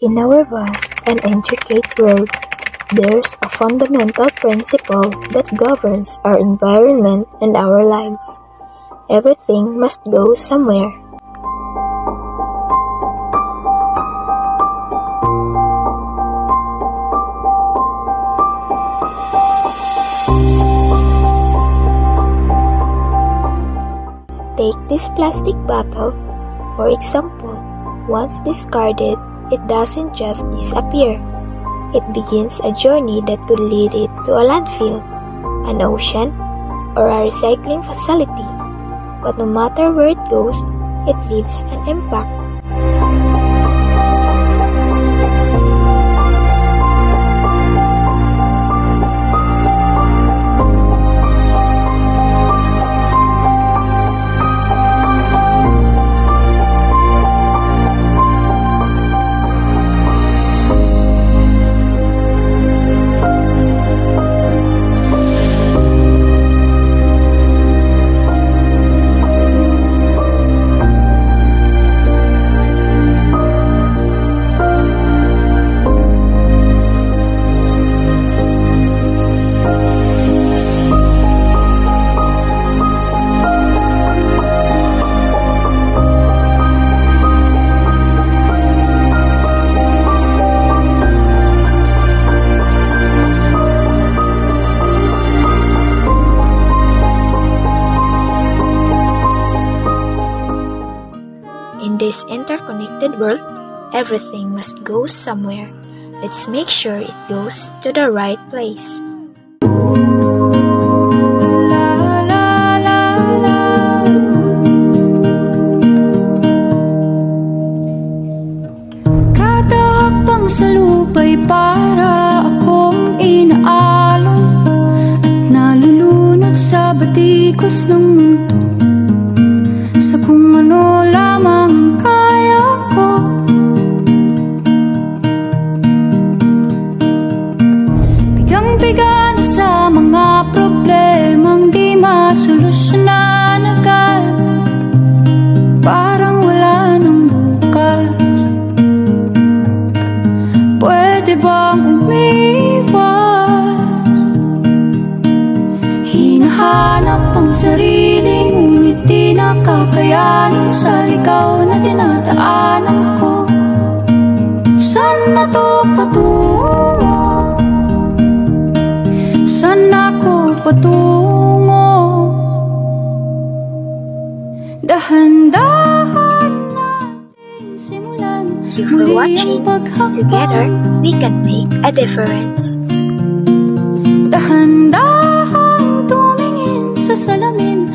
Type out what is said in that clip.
In our vast and intricate world, there's a fundamental principle that governs our environment and our lives. Everything must go somewhere. Take this plastic bottle, for example. Once discarded, it doesn't just disappear. It begins a journey that could lead it to a landfill, an ocean, or a recycling facility. But no matter where it goes, it leaves an impact. In this interconnected world, everything must go somewhere. Let's make sure it goes to the right place. Kada hakbang sa lupa'y para akong inaalon at nalulunod sa batikos ng mundo, sa kung ano lamang kaya ko. Bigang-biga na sa mga problemang di masolusyonan agad, parang wala nang bukas. Pwede bang umiwas? Hinahanap ang sarili, ngunit di nakakayanan sa ligaw na dinadaanan ko. Saan na to patungo? Saan ako patungo? Dahan-dahan nating simulan. Thank you for watching. Together, we can make a difference. Dahan-dahan tumingin sa salamin